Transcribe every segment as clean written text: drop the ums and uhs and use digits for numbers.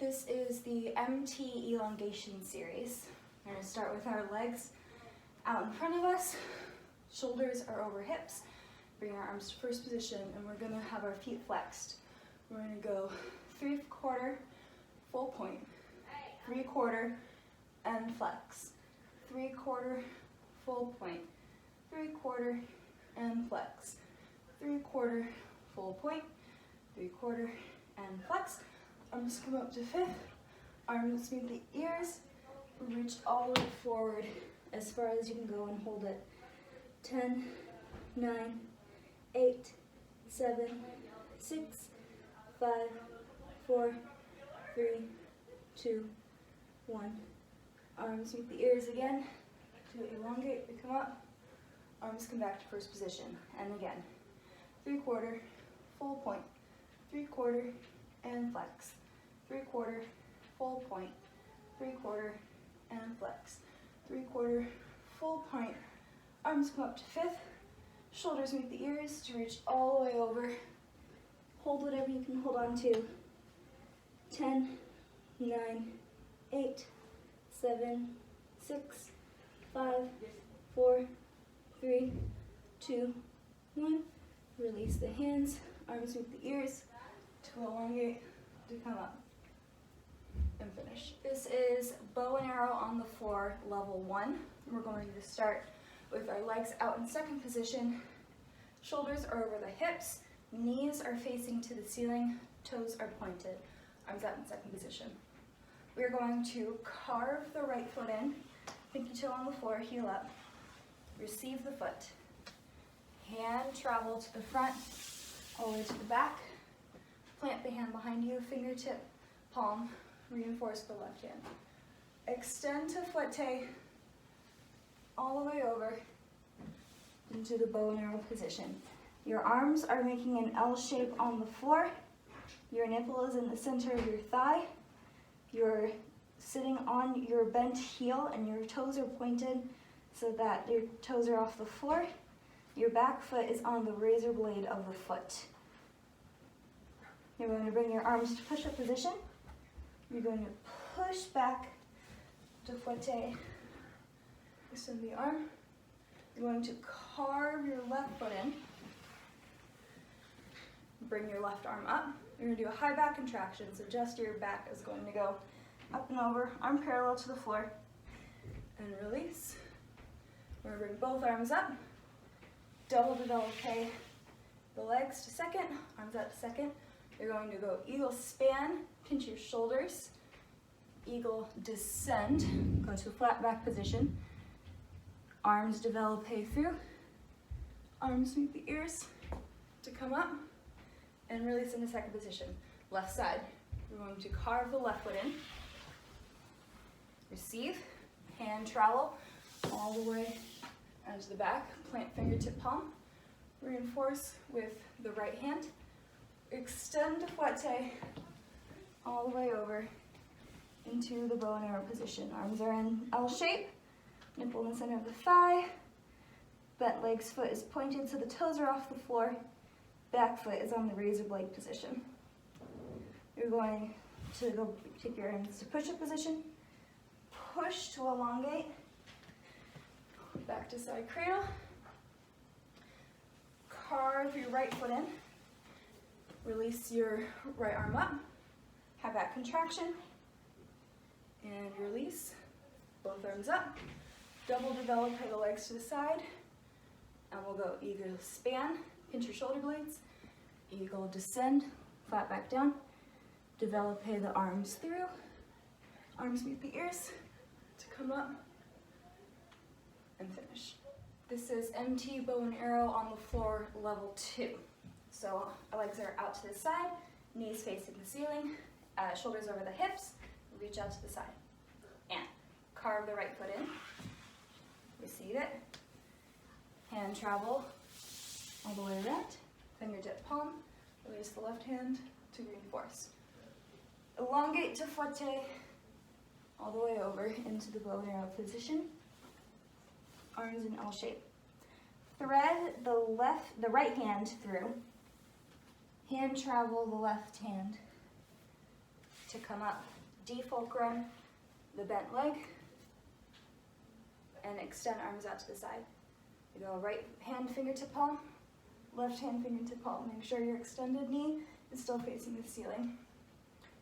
This is the MT elongation series. We're going to start with our legs out in front of us. Shoulders are over hips. Bring our arms to first position, and we're going to have our feet flexed. We're going to go 3/4 full point, 3/4 and flex, 3/4 full point, 3/4 and flex, 3/4 full point, 3/4 and flex. Arms come up to fifth, arms meet the ears, reach all the way forward as far as you can go and hold it. 10, 9, 8, 7, 6, 5, 4, 3, 2, 1. Arms meet the ears again, to elongate, we come up, arms come back to first position, and again. 3/4, full point, 3/4 and flex, 3/4 full point, 3/4 and flex, 3/4 full point. Arms come up to fifth, shoulders meet the ears to reach all the way over. Hold whatever you can hold on to. 10, 9, 8, 7, 6, 5, 4, 3, 2, 1. Release the hands, arms meet the ears to elongate, to come up and finish. This is bow and arrow on the floor, level 1. We're going to start with our legs out in second position. Shoulders are over the hips, knees are facing to the ceiling, toes are pointed, arms out in second position. We're going to carve the right foot in, pinky toe on the floor, heel up, receive the foot. Hand travel to the front, all the way to the back. Plant the hand behind you, fingertip, palm, reinforce the left hand. Extend to fouette, all the way over into the bow and arrow position. Your arms are making an L shape on the floor. Your nipple is in the center of your thigh. You're sitting on your bent heel and your toes are pointed so that your toes are off the floor. Your back foot is on the razor blade of the foot. You're going to bring your arms to push-up position. You're going to push back to fouette. Extend the arm. You're going to carve your left foot in. Bring your left arm up. You're going to do a high back contraction, so just your back is going to go up and over, arm parallel to the floor, and release. We're going to bring both arms up. Double develope the legs to second, arms out to second. You're going to go eagle span, pinch your shoulders, eagle descend, go to a flat back position. Arms develop through, arms meet the ears to come up, and release into second position. Left side, we're going to carve the left foot in, receive, hand trowel all the way and to the back, plant fingertip palm, reinforce with the right hand, extend to fouette all the way over into the bow and arrow position. Arms are in L shape, nipple in the center of the thigh, bent legs foot is pointed so the toes are off the floor, back foot is on the razor blade position. You're going to go take your hands to push-up position, push to elongate, back to side cradle, carve your right foot in, release your right arm up, have that contraction, and release, both arms up, double develop the legs to the side, and we'll go eagle span, pinch your shoulder blades, eagle descend, flat back down, develop the arms through, arms meet the ears to come up, and finish. This is MT bow and arrow on the floor, level 2. So our legs are out to the side, knees facing the ceiling, shoulders over the hips, reach out to the side. And carve the right foot in, receive it, hand travel all the way around, fingertip palm, release the left hand to reinforce. Elongate to fouette, all the way over into the bow and arrow position. Arms in L shape. Thread the right hand through. Hand travel the left hand to come up. Defulcrum the bent leg, and extend arms out to the side. You go right hand fingertip palm, left hand fingertip palm. Make sure your extended knee is still facing the ceiling.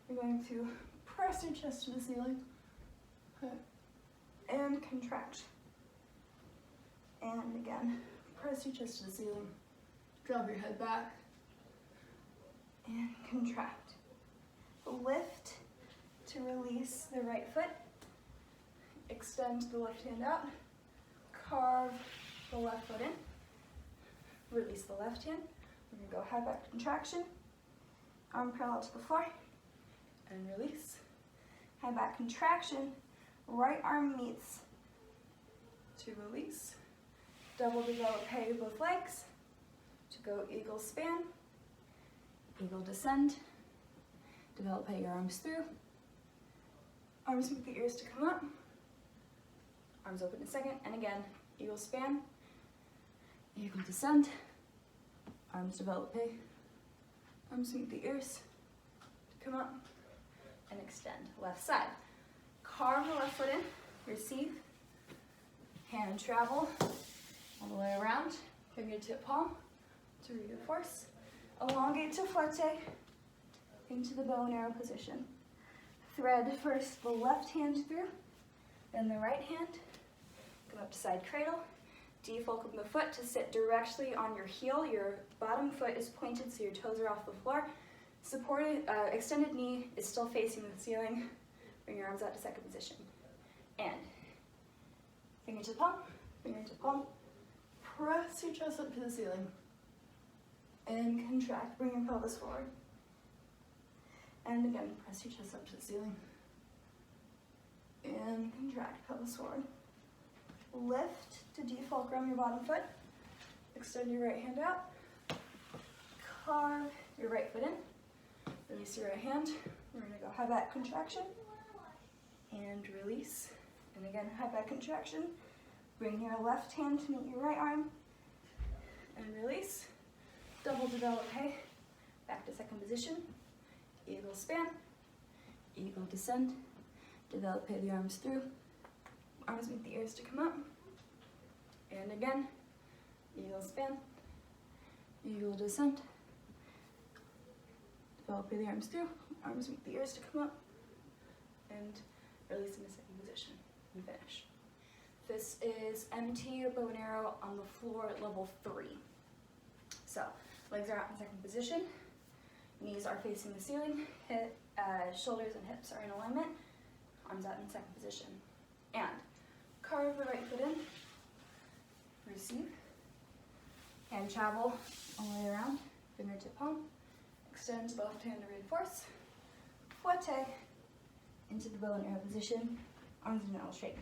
You're going to press your chest to the ceiling and contract. And again, press your chest to the ceiling. Drop your head back and contract. Lift to release the right foot. Extend the left hand out. Carve the left foot in. Release the left hand. We're going to go high back contraction. Arm parallel to the floor. And release. High back contraction. Right arm meets to release. Double develope both legs. To go eagle span. Eagle descend. Develop your arms through. Arms meet the ears to come up. Arms open a second, and again, eagle span, eagle descend, arms develop, arms meet the ears to come up, and extend. Left side. Carve the left foot in, receive, hand travel all the way around, fingertip palm to reinforce, elongate to flotte into the bow and arrow position. Thread first the left hand through, then the right hand. Come up to side cradle. Defulcrum the foot to sit directly on your heel. Your bottom foot is pointed so your toes are off the floor. Extended knee is still facing the ceiling. Bring your arms out to second position. And fingertip palm. Press your chest up to the ceiling. And contract. Bring your pelvis forward. And again, press your chest up to the ceiling. And contract, pelvis forward. Lift to defulcrum your bottom foot. Extend your right hand out. Carve your right foot in. Release your right hand. We're going to go high back contraction. And release. And again, high back contraction. Bring your left hand to meet your right arm. And release. Double develop, back to second position. Eagle span. Eagle descend. Develop the arms through. Arms meet the ears to come up. And again, eagle span, eagle descent. Develop the arms through. Arms meet the ears to come up. And release in the second position. And finish. This is empty bow and arrow on the floor at level 3. So, legs are out in second position. Knees are facing the ceiling. Shoulders and hips are in alignment. Arms out in second position. And carve the right foot in. Receive. Hand travel all the way around. Fingertip palm. Extend the left hand to reinforce. Flotte into the bow and arrow position. Arms in an L shape.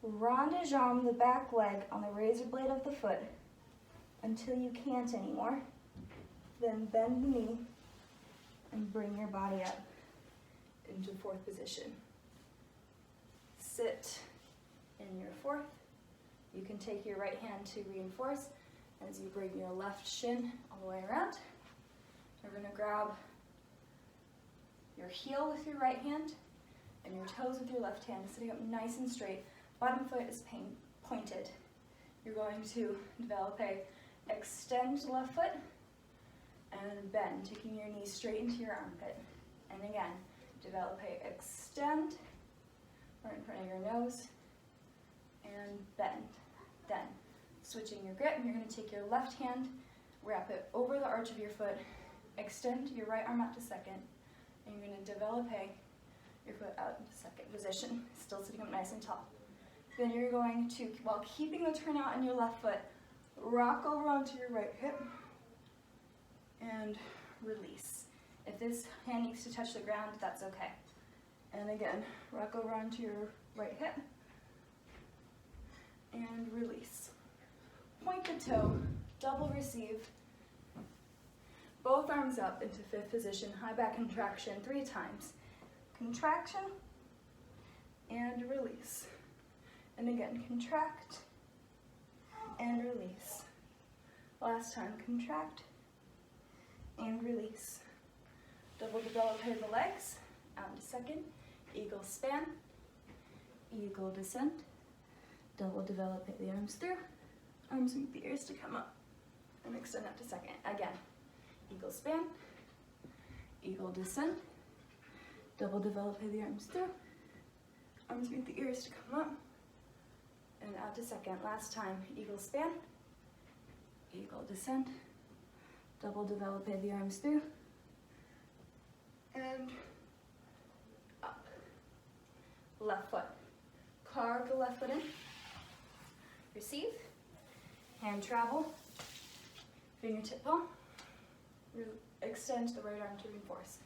Rond de jambe the back leg on the razor blade of the foot until you can't anymore. Then bend the knee and bring your body up into fourth position. Sit in your fourth. You can take your right hand to reinforce as you bring your left shin all the way around. You're going to grab your heel with your right hand and your toes with your left hand, sitting up nice and straight. Bottom foot is pointed. You're going to develop extend the left foot and bend, taking your knee straight into your armpit. And again, develop extend, right in front of your nose, and bend. Then, switching your grip, you're going to take your left hand, wrap it over the arch of your foot, extend your right arm out to second, and you're going to develop your foot out into second position, still sitting up nice and tall. Then you're going to, while keeping the turnout in your left foot, rock over onto your right hip and release. If this hand needs to touch the ground, that's okay. And again, rock over onto your right hip and release. Point the toe, double receive. Both arms up into fifth position, high back contraction 3 times. Contraction and release. And again, contract and release. Last time, contract and release. Double develop the legs. second. Eagle span, eagle descent, double develop, hit the arms through, arms meet the ears to come up, and extend up to second. Again, eagle span, eagle descent, double develop, hit the arms through, arms meet the ears to come up, and out to second. Last time, eagle span, eagle descent, double develop, hit the arms through, and up. Left foot. Carve the left foot in. Receive. Hand travel. Fingertip palm. Extend the right arm to reinforce.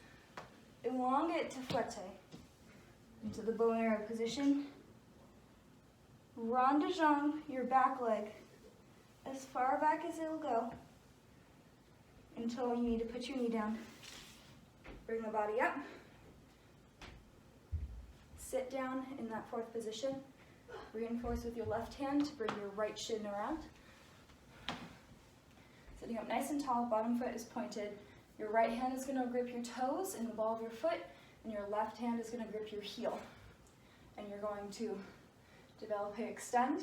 Elongate to flotte. Into the bow and arrow position. Rond de jambe your back leg as far back as it'll go until you need to put your knee down. Bring the body up. Sit down in that fourth position. Reinforce with your left hand to bring your right shin around. Sitting up nice and tall, bottom foot is pointed. Your right hand is going to grip your toes and the ball of your foot, and your left hand is going to grip your heel. And you're going to develop a extend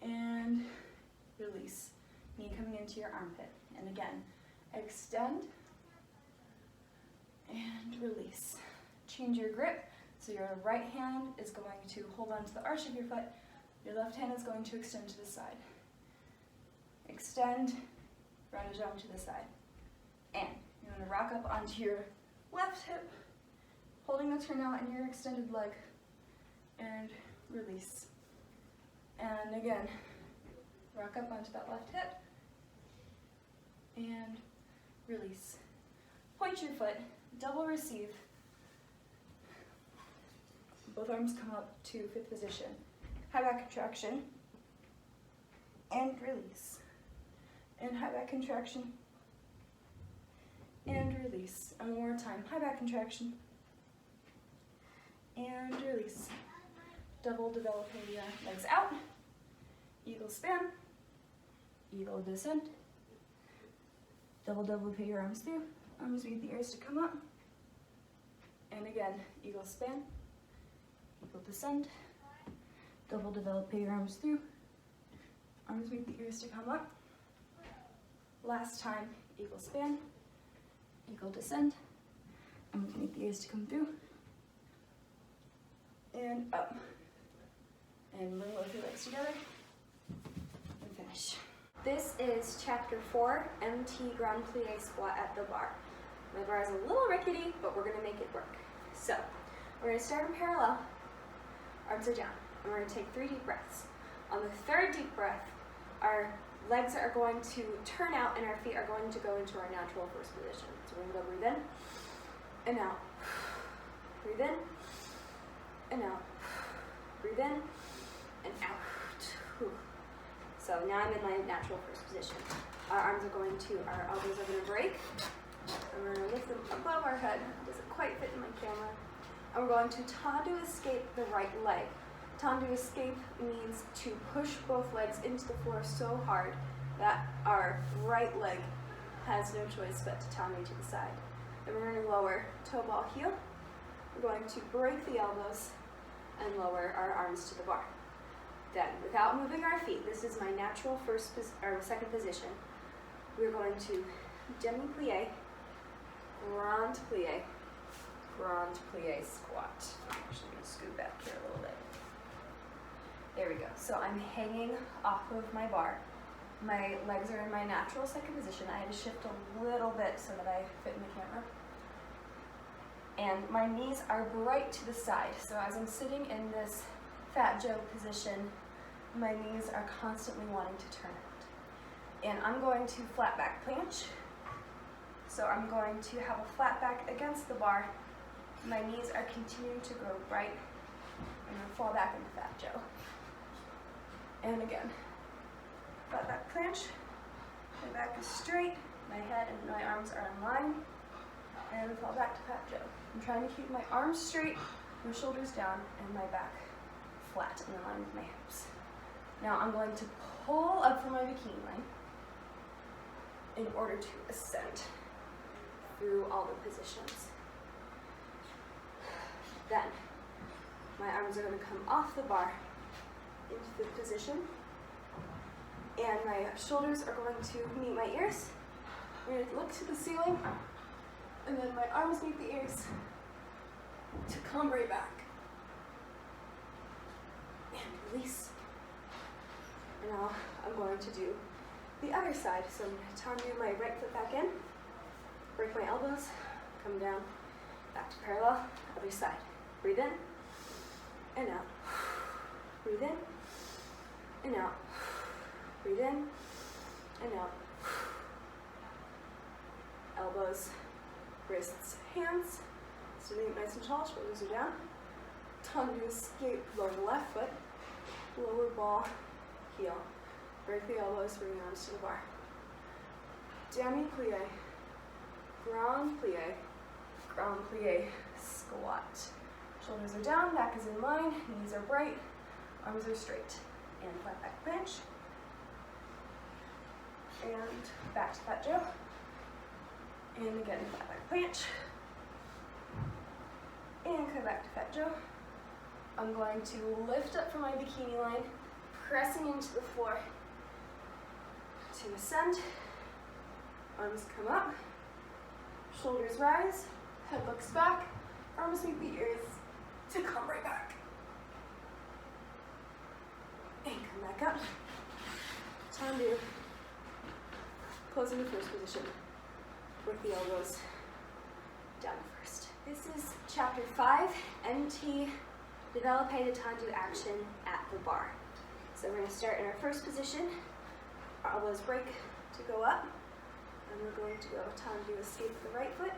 and release. Knee coming into your armpit. And again, extend and release. Change your grip, so your right hand is going to hold on to the arch of your foot, your left hand is going to extend to the side. Extend, rond de jambe to the side. And you're going to rock up onto your left hip, holding the turnout in your extended leg, and release. And again, rock up onto that left hip, and release. Point your foot, double receive. Both arms come up to fifth position. High back contraction, and release. And high back contraction, and release. And one more time, high back contraction, and release. Double developing your legs out. Eagle span, eagle descent. Double put your arms through. Arms meet the ears to come up. And again, eagle span, eagle descend. Double develop, pay your arms through. Arms meet the ears to come up. Last time, eagle span, eagle descend. Arms meet the ears to come through. And up. And bring both your legs together. And finish. This is chapter 4, MT ground plie squat at the bar. My bar is a little rickety, but we're gonna make it work. So, we're gonna start in parallel. Arms are down. And we're going to take 3 deep breaths. On the third deep breath, our legs are going to turn out and our feet are going to go into our natural first position. So we're going to go breathe in and out. Breathe in and out. Breathe in and out. So now I'm in my natural first position. Our arms are going to, our elbows are going to break. And we're going to lift them above our head. It doesn't quite fit in my camera. And we're going to tendu escape the right leg. Tendu escape means to push both legs into the floor so hard that our right leg has no choice but to tendu to the side. Then we're going to lower toe ball heel. We're going to break the elbows and lower our arms to the bar. Then, without moving our feet, this is my natural second position. We're going to demi-plie, grand plie squat. I'm actually going to scoot back here a little bit. There we go. So I'm hanging off of my bar. My legs are in my natural second position. I had to shift a little bit so that I fit in the camera. And my knees are right to the side. So as I'm sitting in this fat Joe position, my knees are constantly wanting to turn out. And I'm going to flat back planche. So I'm going to have a flat back against the bar. My knees are continuing to grow right. I'm going to fall back into fat Joe. And again, flat back planche. My back is straight. My head and my arms are in line. And fall back to fat Joe. I'm trying to keep my arms straight, my shoulders down, and my back flat in line with my hips. Now I'm going to pull up from my bikini line in order to ascend through all the positions. arms are going to come off the bar into the position, and my shoulders are going to meet my ears. I'm going to look to the ceiling, and then my arms meet the ears to come right back. And release. And now I'm going to do the other side. So I'm going to turn my right foot back in, break my elbows, come down, back to parallel, other side. Breathe in, and out. Breathe in, and out. Breathe in, and out. Elbows, wrists, hands. Sitting nice and tall, shoulders are down. Tongue to escape, lower the left foot. Lower ball, heel. Break the elbows, bring the arms to the bar. Demi-plie, grand plie, squat. Shoulders are down, back is in line, knees are bright, arms are straight. And flat back planche. And back to fat Joe. And again, flat back planche. And come back to fat Joe. I'm going to lift up from my bikini line, pressing into the floor to ascend. Arms come up, shoulders rise, head looks back, arms meet the ears to come right back. And come back up. Time to close into first position. Work the elbows down first. This is chapter 5, MT, develop a tendu action at the bar. So we're going to start in our first position. Our elbows break to go up. And we're going to go tendu escape with the right foot,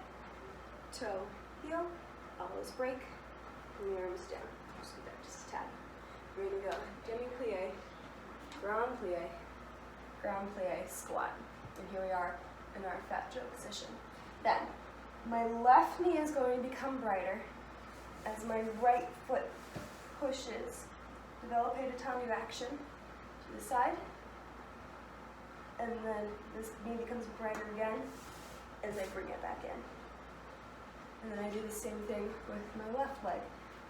toe, heel, elbows break, and the arms down. Just do that, just a tad. We're going to go demi-plie, grand plie, squat. And here we are in our fat Joe position. Then, my left knee is going to become brighter as my right foot pushes. Develop a tendu action to the side. And then this knee becomes brighter again as I bring it back in. And then I do the same thing with my left leg.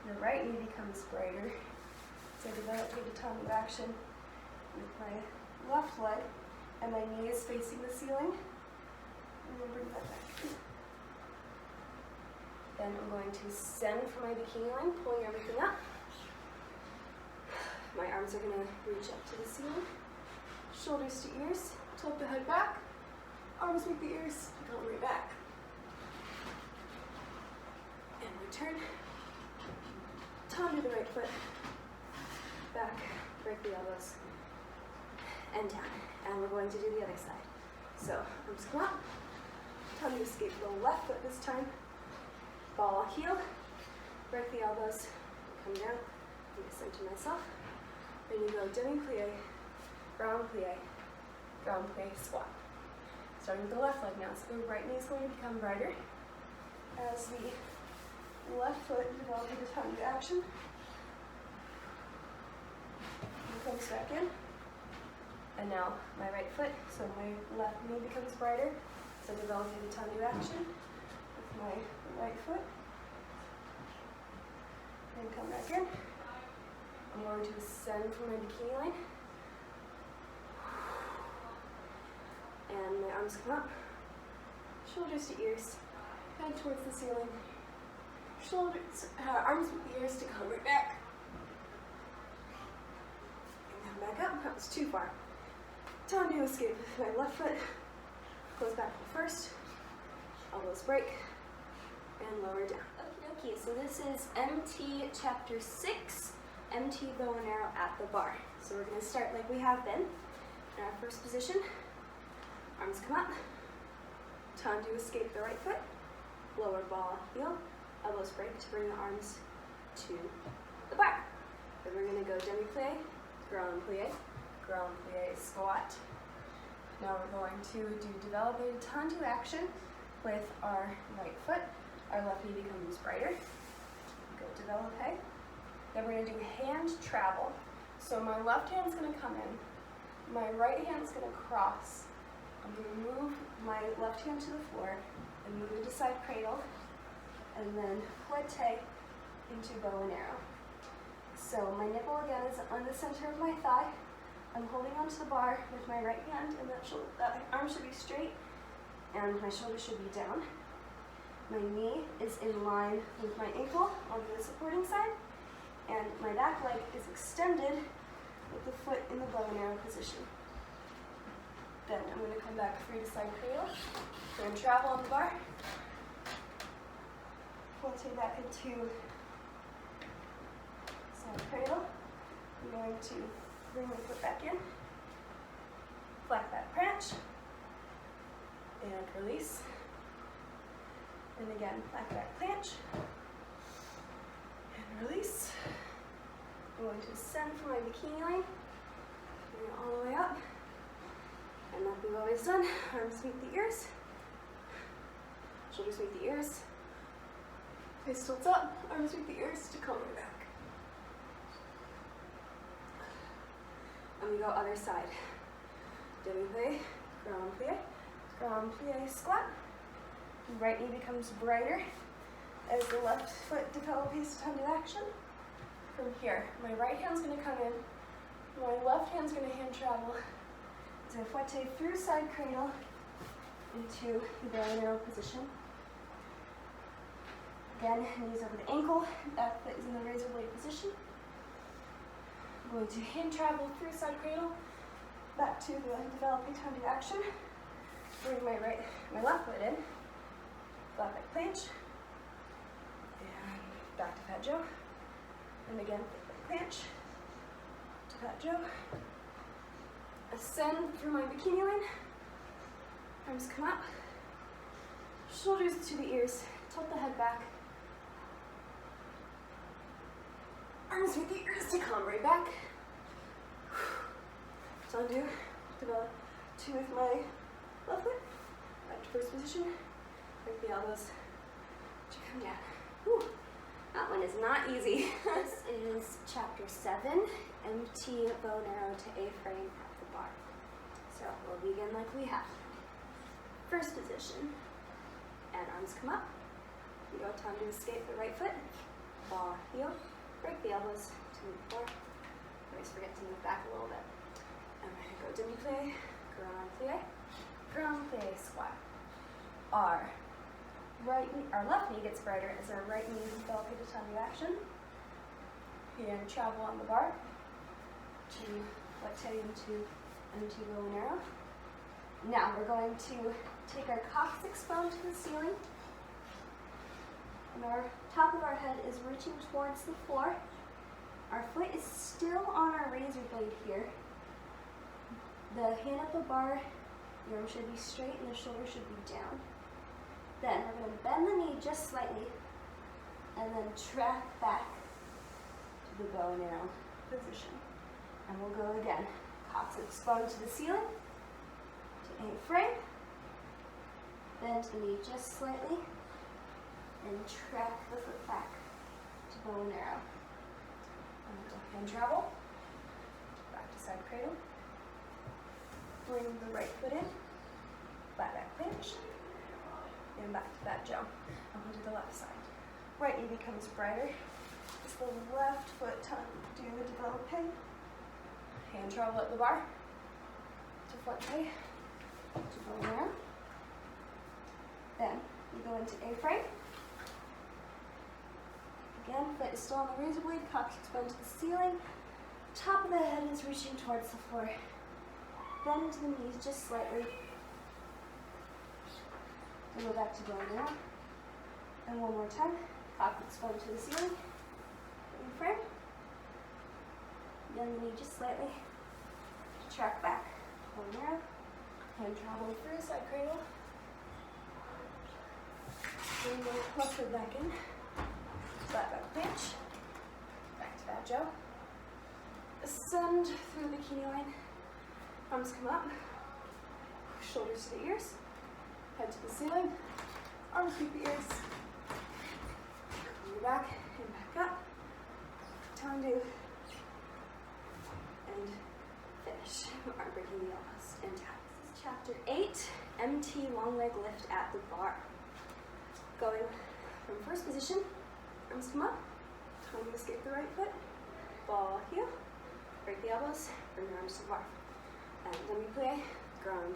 The right knee becomes brighter. So I develop a tendu action with my left leg, and my knee is facing the ceiling. And then bring that back in. Then I'm going to ascend from my bikini line, pulling everything up. My arms are going to reach up to the ceiling. Shoulders to ears, tilt the head back. Arms meet the ears, come right back. And return. Tendu the right foot. Back, break the elbows. And down. And we're going to do the other side. So, arms come up. Tendu escape the left foot this time. Ball heel. Break the elbows. Come down. And center myself. Then you go demi-plie, grand plie, squat. Starting with the left leg now. So the right knee is going to become brighter as the left foot develops a tendu action. And comes back in. And now my right foot, so my left knee becomes brighter. So developing the tendu action with my right foot. And come back in. I'm going to ascend from my bikini line. And my arms come up. Shoulders to ears. Head towards the ceiling. Arms with the ears to come right back. And come back up. That was too far. Tendu escape with my left foot. Goes back to the first. Elbows break. And lower down. Okay, so this is MT chapter 6. MT bow and arrow at the bar. So we're going to start like we have been. In our first position, arms come up, tendu escape the right foot, lower ball heel, elbows break to bring the arms to the bar. Then we're going to go demi-plie, grand plie, squat. Now we're going to do develop a tendu action with our right foot. Our left knee becomes brighter. Go develop. Then we're going to do hand travel. So my left hand's going to come in. My right hand's going to cross. I'm going to move my left hand to the floor and move it to side cradle. And then plante into bow and arrow. So my nipple again is on the center of my thigh. I'm holding onto the bar with my right hand, and that arm should be straight, and my shoulder should be down. My knee is in line with my ankle on the supporting side, and my back leg is extended with the foot in the bow and arrow position. Then I'm going to come back free to side cradle. We're going to travel on the bar. Float back into side cradle. I'm going to bring my foot back in. Flat back planche. And release. And again, flat back planche. And release. I'm going to ascend from my bikini line. Bring it all the way up. And like we've always done, arms meet the ears. Shoulders meet the ears. Face tilts up, arms meet the ears to come right back. And we go other side. Demi-plie, grand plie squat. Right knee becomes brighter as the left foot develops into action. From here, my right hand's going to come in, my left hand's going to hand travel. So flotte through side cradle into the bow and arrow position. Again, knees over the ankle, back foot is in the razor blade position. I'm going to hand travel through side cradle, back to the developing time to action. Bring my left foot in, flat back planche, and back to Fat Joe. And again, flat back planche, to Fat Joe. Ascend through my bikini line. Arms come up. Shoulders to the ears. Tilt the head back. Arms with the ears to come right back. Undo. Develop two with my left foot. Back to first position. Break the elbows to come down. Whew. That one is not easy. This is chapter 7, empty bow and arrow to A-frame at the bar. So we'll begin like we have. First position, and arms come up. We go time to escape the right foot. Ball, heel, break the elbows to move forward. Always forget to move back a little bit. And we're gonna go demi-plie, grand plie squat. Our left knee gets brighter as our right knee develops into time to action. And travel on the bar to flotte into empty bow and arrow. Now we're going to take our coccyx bone to the ceiling. And our top of our head is reaching towards the floor. Our foot is still on our razor blade here. The hand at the bar, the arm should be straight and the shoulder should be down. Then we're going to bend the knee just slightly and then track back to the bow and arrow position. And we'll go again. Coccyx bone to the ceiling, to A-frame. Bend the knee just slightly and track the foot back to bow and arrow. And we'll hand travel, back to side cradle. Bring the right foot in, flat back planche. And back to that jump. Onto the left side. Right knee becomes brighter. It's the left foot do the developing. Hand travel at the bar. To flotte, to bow and arrow. Then we go into A-frame. Again, foot is still on the razor blade, coccyx bone to the ceiling. Top of the head is reaching towards the floor. Bend the knees just slightly. We'll go back to bow and arrow. And one more time. Coccyx bone to the ceiling. A-frame. Bend the knee just slightly. Track back. Bow and arrow. Hand travel through side cradle. Bring the left foot back in. Flat back planche. Back to Fat Joe. Ascend through the bikini line. Arms come up. Shoulders to the ears. Head to the ceiling. Arms meet the ears. Come back and back up. Undo. And finish. Arm breaking the elbows and tap. This is chapter 8, empty long leg lift at the bar. Going from first position, arms come up, time to escape the right foot, ball heel, break the elbows, bring your arms to the bar. And demi-plie, grand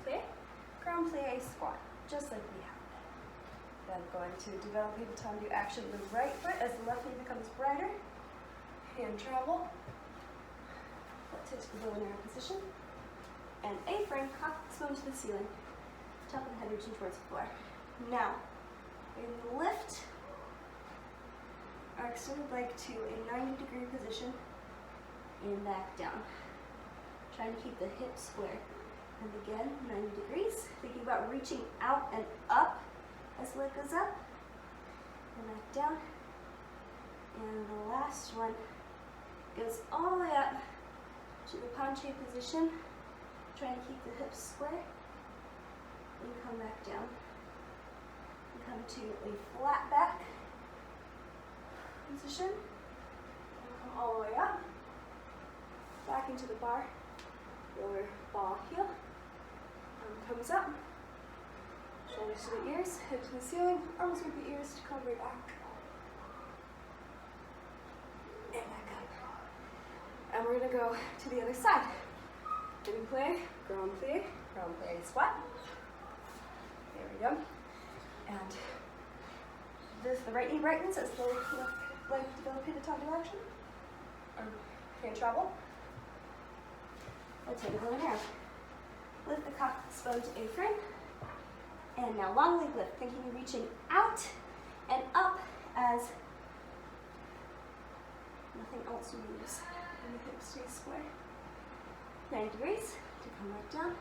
plie, squat, just like we have. Then going to develop the tendu action in the right foot as the left knee becomes brighter. Hand travel. Foot tips the bow in arrow position. And A-frame, cock spoon to the ceiling. Top of the head reaching towards the floor. Now, we're going to lift our extended leg to a 90-degree position and back down. Trying to keep the hips square. And again, 90 degrees. Thinking about reaching out and up as the leg goes up. And back down. And the last one goes all the way up to the Planche position. Trying to keep the hips square. And come back down. And come to a flat back position. And come all the way up. Back into the bar. Lower ball heel. Arm comes up. Shoulders to the ears, head to the ceiling, arms with the ears to come right back. And back up. And we're going to go to the other side. Demi-plie, grand plie, squat. There we go. And the right knee brightens as the left leg develops the tendu action. Hand travel. Let's take a bow and arrow. Lift the cock spoon to A-frame. And now long leg lift, thinking of reaching out and up as nothing else moves. And the hips stay square. 90 degrees to come back down.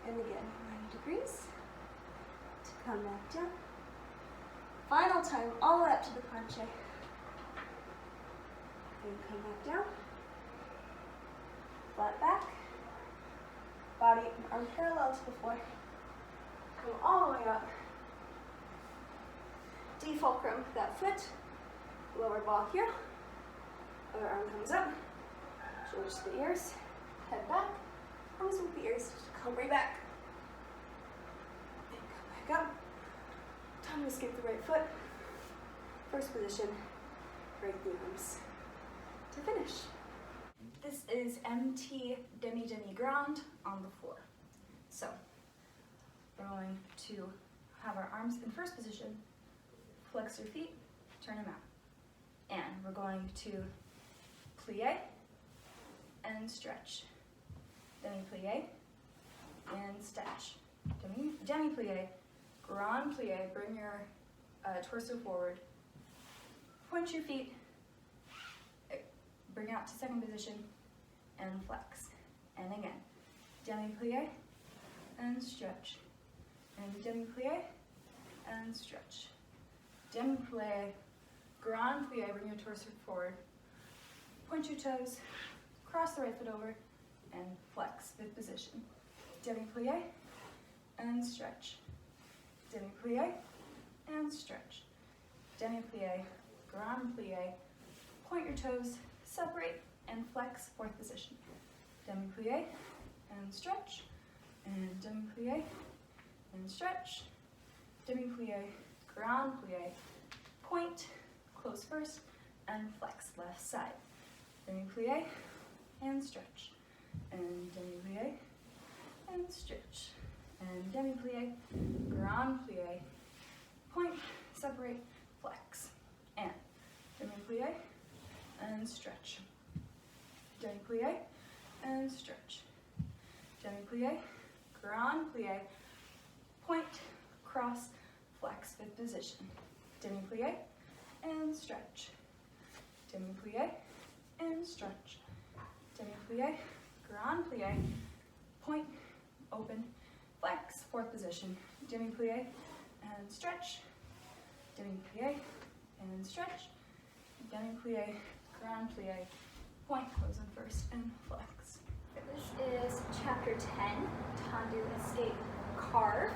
And again, 90 degrees to come back down. Final time, all the way up to the planche. And come back down. Flat back. Body and arm parallel to the floor. Come all the way up. Defulcrum that foot. Lower ball here. Other arm comes up. Shoulders to the ears. Head back. Arms with the ears. Come right back. And come back up. Time to skip the right foot. First position. Break the arms. To finish. This is MT demi ground on the floor. So, we're going to have our arms in first position, flex your feet, turn them out. And we're going to plie and stretch. Demi-plie and stretch. Demi-plie, grand plie, bring your torso forward. Point your feet, bring out to second position, and flex. And again, demi-plie and stretch. And demi-plie and stretch. Demi-plie, grand plie, bring your torso forward. Point your toes, cross the right foot over, and flex, fifth position. Demi-plie and stretch. Demi-plie and stretch. Demi-plie, grand plie, point your toes, separate, and flex, fourth position. Demi-plie and stretch. And demi-plie and stretch. Demi-plie, grand plie, point, close first, and flex, left side. Demi-plie and stretch. And demi-plie and stretch. And demi-plie, grand plie, point, separate, flex. And demi-plie and stretch. Demi-plie and stretch. Demi-plie, grand plie, point, cross, flex, fifth position. Demi-plie and stretch. Demi-plie and stretch. Demi-plie, grand plie, point, open, flex, fourth position. Demi-plie and stretch. Demi-plie and stretch. Demi-plie, grand plie, point, close on first, and flex. This is chapter 10, tendu escape carve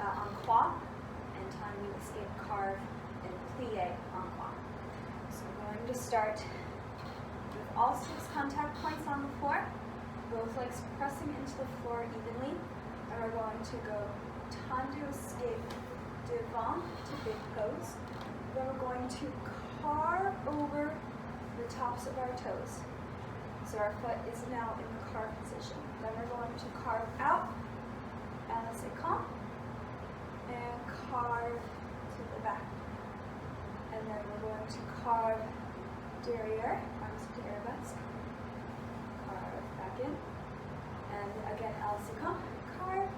en croix, and tendu escape carve and plie en croix. So we're going to start with all 6 contact points on the floor, both legs pressing into the floor evenly, and we're going to go tendu escape devant to big pose. Then we're going to carve over the tops of our toes. So our foot is now in the carve position. Then we're going to carve out, and let's say come, and carve to the back. And then we're going to carve derriere, arms to arabesque, carve back in, and again, come, carve,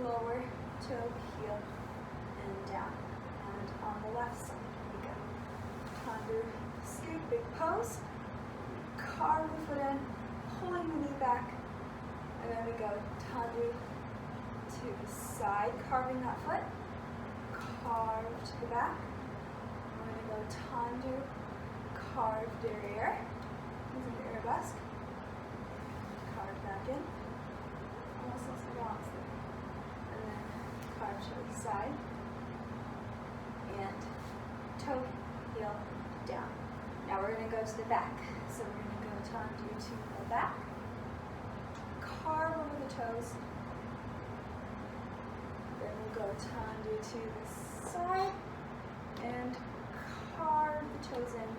lower toe, heel, and down. And on the left side, we go. Tandu, scoop, big pose, carve the foot in, pulling the knee back, and then we go tandu to the side, carving that foot, carve to the back. We're going to go tandu, carve derriere, using the arabesque, carve back in, almost lost my balance there, and then carve to the side, and toe, heel, down. Now we're going to go to the back. So we're going to go tandu to the back, carve over the toes, then we'll go tandu to the side, and carve the toes in,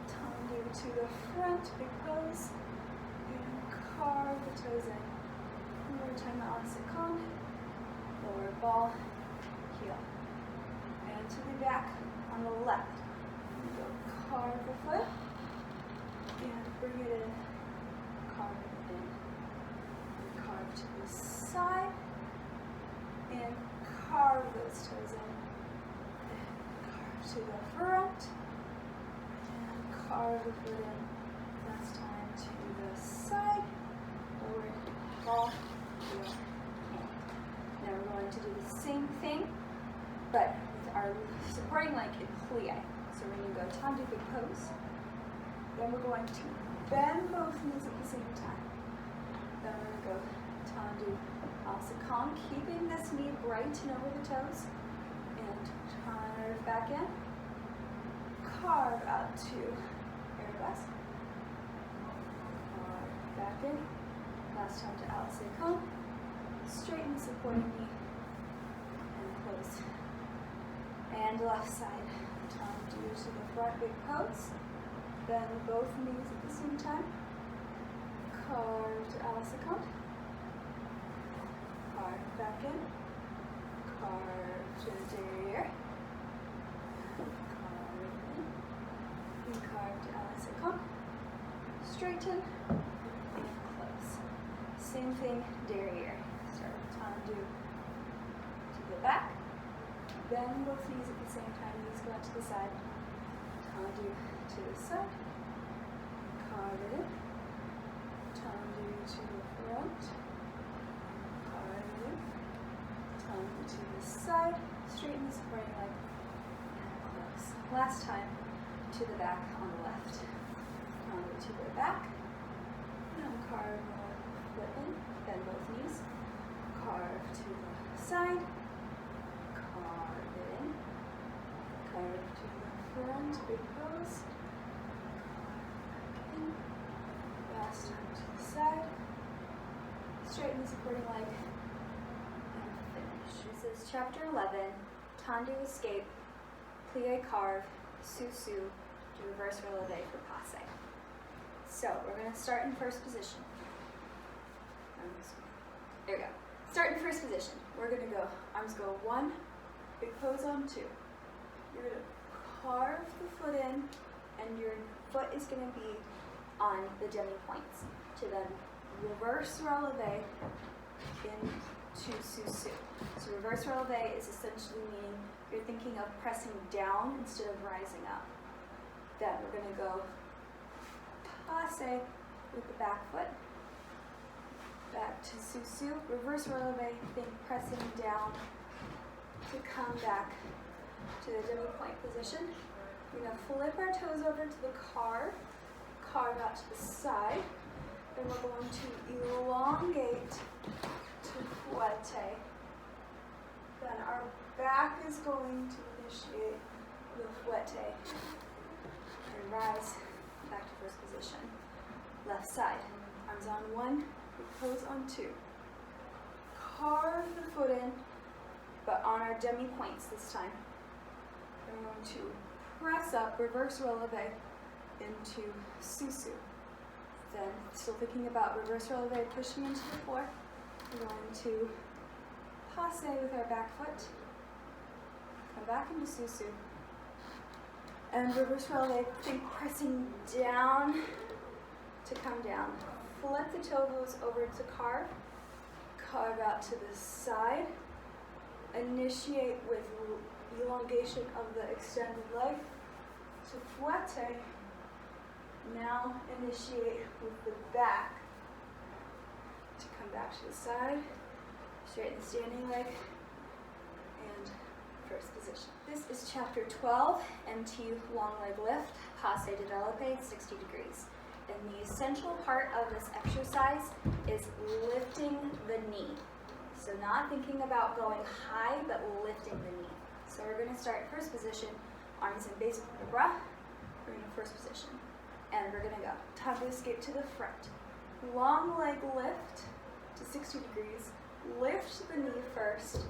tandu to the front, big pose, and carve the toes in. One more time, Asakon, lower ball, heel, and to the back on the left. Go carve the foot, and bring it in, carve it in, and carve to the side, and carve those toes in, and carve to the front, and carve the foot in, last time to the side, lower ball, heel, hand. Now we're going to do the same thing, but with our supporting leg in plie. So we're going to go tandu, big pose. Then we're going to bend both knees at the same time. Then we're going to go tandu, asakon, keeping this knee bright and over the toes. And carve back in. Carve out to arabesque. Carve back in. Last time to asakon. Straighten the supporting knee. And close. And left side. Tandu to the front, big pose. Then both knees at the same time. Carve to asakon. Carve back in. Carve to the derriere. Carve in. And carve to asakon. Straighten and close. Same thing, derriere. Start with tandu to the back. Bend both knees at the same time, knees go out to the side. Tandu to the side. Carve it in. Tandu to the front. Carve it in. Tandu to the side. Straighten the supporting leg. And close. Last time to the back on the left. Tandu to the back. Now carve the foot in. Bend both knees. Carve to the side. Carve to the front, big pose. Back in. Last time to the side. Straighten the supporting leg. And finish. This is chapter 11, Tandu escape, plie carve, susu, to reverse releve for passe. So we're going to start in first position. There we go. Start in first position. We're going to go, arms go 1, big pose on 2. You're going to carve the foot in, and your foot is going to be on the demi-points to then reverse releve into susu. So reverse releve is essentially meaning you're thinking of pressing down instead of rising up. Then we're going to go passe with the back foot, back to susu. Reverse releve, think pressing down to come back to the demi-point position. We're going to flip our toes over to the carve out to the side. Then we're going to elongate to fouette. Then our back is going to initiate the fouette and rise back to first position. Left side, arms on 1, big pose on 2. Carve the foot in, but on our demi-points this time. We're going to press up, reverse releve into susu. Then, still thinking about reverse releve, pushing into the floor. We're going to passe with our back foot, come back into susu, and reverse releve, think pressing down to come down. Flip the toes over to carve, carve out to the side, initiate with elongation of the extended leg to fouette. Now initiate with the back to come back to the side, straighten the standing leg, and first position. This is chapter 12, MT long leg lift, passe développé, 60 degrees. And the essential part of this exercise is lifting the knee. So not thinking about going high, but lifting the knee. So we're going to start first position, arms in base of the bras. We're in first position. And we're going to go. Time to escape to the front. Long leg lift to 60 degrees. Lift the knee first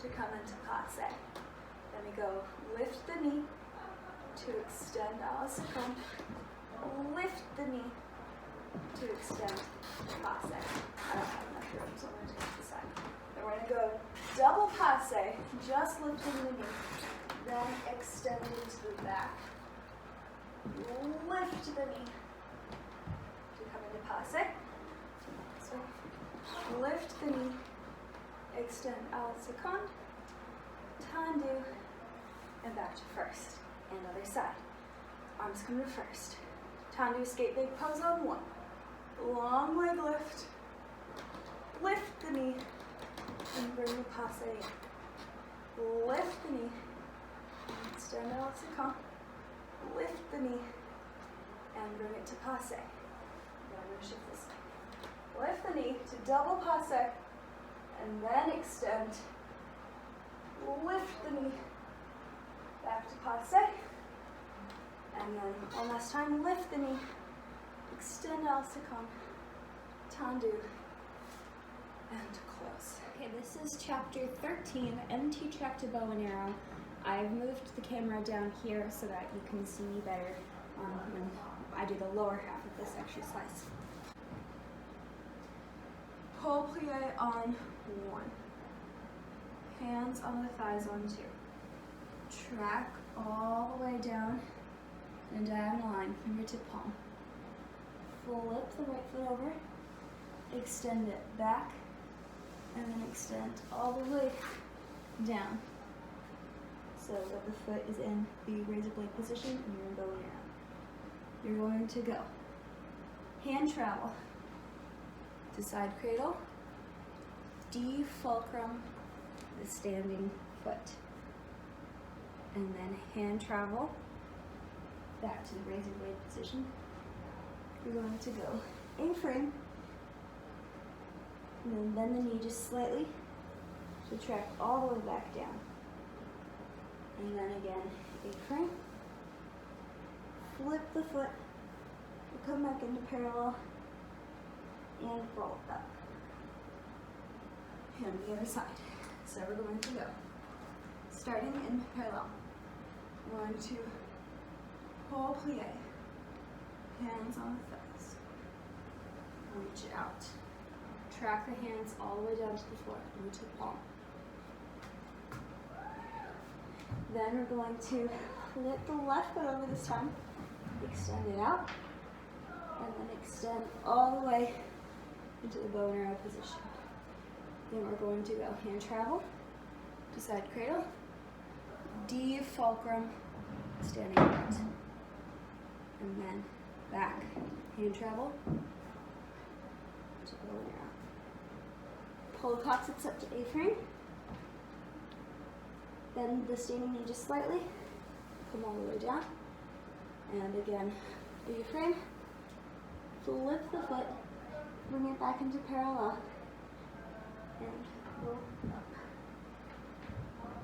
to come into passe. Then we go lift the knee to extend a la seconde. Lift the knee to extend passe. I don't have enough room, so I'm going to take the side. Then we're going to go double passe, just lifting the knee, then extending to the back. Lift the knee to come into passe. So lift the knee, extend a la seconde, tendu, and back to first. And other side. Arms come to first. Tendu, escape big pose on one. Long leg lift. Lift the knee and bring the passe in. Lift the knee. Extend a la seconde. Lift the knee and bring it to passe. Then I'm going to shift this way. Lift the knee to double passe and then extend. Lift the knee back to passe. And then one last time, lift the knee, extend a la seconde, tendu, and close. Okay, this is chapter 13, MT track to bow and arrow. I've moved the camera down here so that you can see me better when I do the lower half of this exercise. Pull plie on one. Hands on the thighs on two. Track all the way down in a diagonal line, fingertip palm. Flip the right foot over, extend it back, and then extend all the way down so that the foot is in the razor blade position and you're going around. You're going to go hand travel to side cradle, defulcrum the standing foot, and then hand travel back to the razor blade position. You're going to go A-frame, and then bend the knee just slightly to track all the way back down. And then again, A-frame, flip the foot, come back into parallel, and roll it up. And the other side. So we're going to go, starting in parallel. We're going to pull plie, hands on the thighs, reach out. Track the hands all the way down to the floor, into the palm. Then we're going to flip the left foot over this time, extend it out, and then extend all the way into the bow and arrow position. Then we're going to go hand travel to side cradle, defulcrum, standing up, and then back, hand travel to bow and arrow. Pull the coccyx up to A-frame, bend the standing knee just slightly, come all the way down, and again, A-frame, flip the foot, bring it back into parallel, and roll up.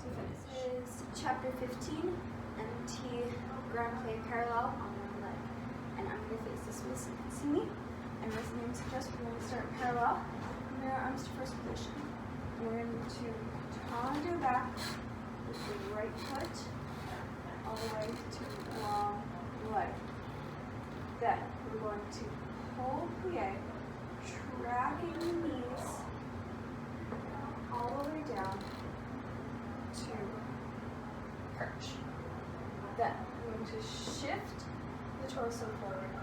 To finish is chapter 15, MT ground play parallel on one leg. And I'm going to face this way so you can see me. And as the name suggests, we're going to start parallel. Bring our arms to first position. We're going to tendu back with the right foot all the way to Then we're going to pull plie, tracking the knees all the way down to perch. Then we're going to shift the torso forward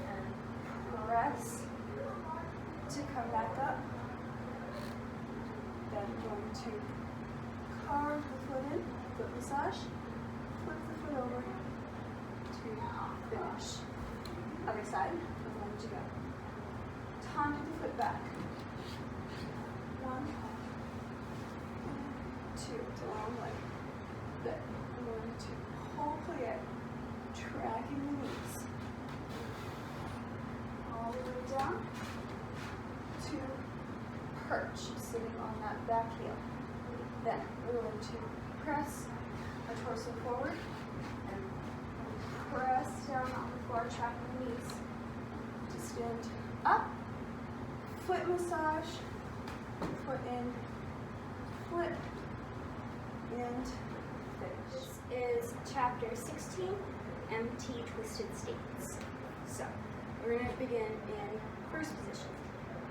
and press to come back up. Then we're going to carve the foot in, foot massage, flip the foot over to finish. Other side, we're going to go. Tandem the foot back. 1, 2, it's a long leg. Then we're going to pull plie, tracking the knees. All the way down to perch, sitting on that back heel. Then we're going to press our torso forward and press down on the floor, tracking the knees to stand up. Foot massage, foot in, flip, and finish. This is chapter 16, empty twisted states. So we're going to begin in first position.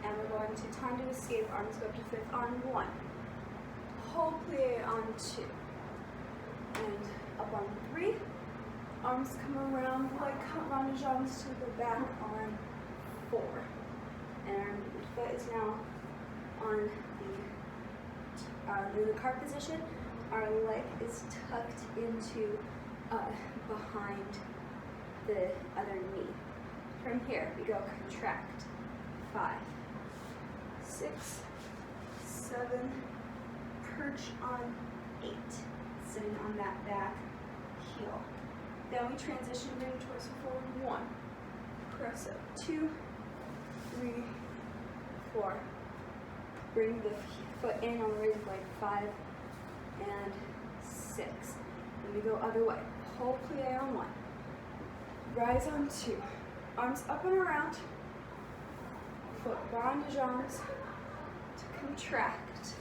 And we're going to tandem escape, arms go up to fifth on 1. Hold plie on 2. And up on 3. Arms come around like rond de jambes to the back on 4. And our foot is now on the cart position. Our leg is tucked into behind the other knee. From here, we go contract. 5, 6, 7, perch on 8, sitting on that back heel. Then we transition, bring the torso forward. 1, press up. 2, 3, 4. Bring the foot in on the raised leg. 5 and 6. Then we go other way. Hold plie on 1. Rise on 2. Arms up and around. Foot rond de jambes to contract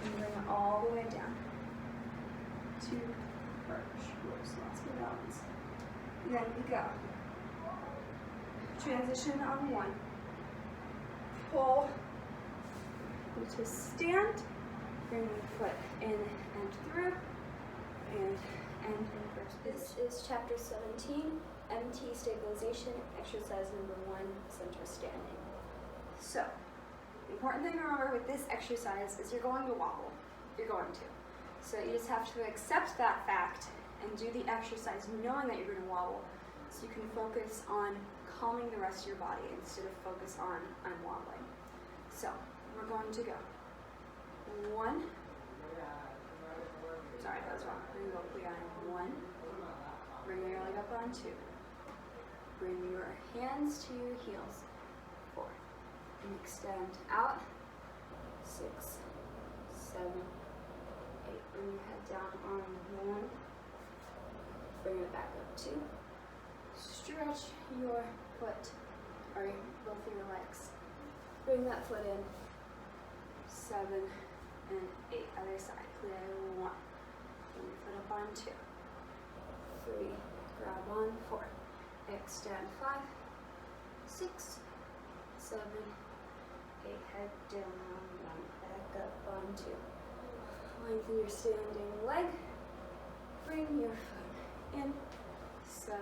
and bring it all the way down to perch. Whoops, lost my balance. Then we go. Transition on 1. Pull to stand. Bring the foot in and through and end in first. This is chapter 17, MT stabilization, exercise number 1, center standing. So, the important thing to remember with this exercise is you're going to wobble. You're going to. So you just have to accept that fact and do the exercise knowing that you're going to wobble so you can focus on calming the rest of your body instead of focus on I'm wobbling. So, we're going to go. 1. Sorry, that was wrong. We're going to go plie on 1. Bring your leg up on 2. Bring your hands to your heels. 4. And extend out. 6, 7, 8. Bring your head down on 1. Bring it back up 2. Stretch your foot, or both of your legs. Bring that foot in. 7 and 8. Other side. Plie 1. Bring your foot up on 2. 3. Grab on 4. Extend 5, 6, 7, 8. Head down on 1. Back up on 2. Lengthen your standing leg. Bring your foot in. 7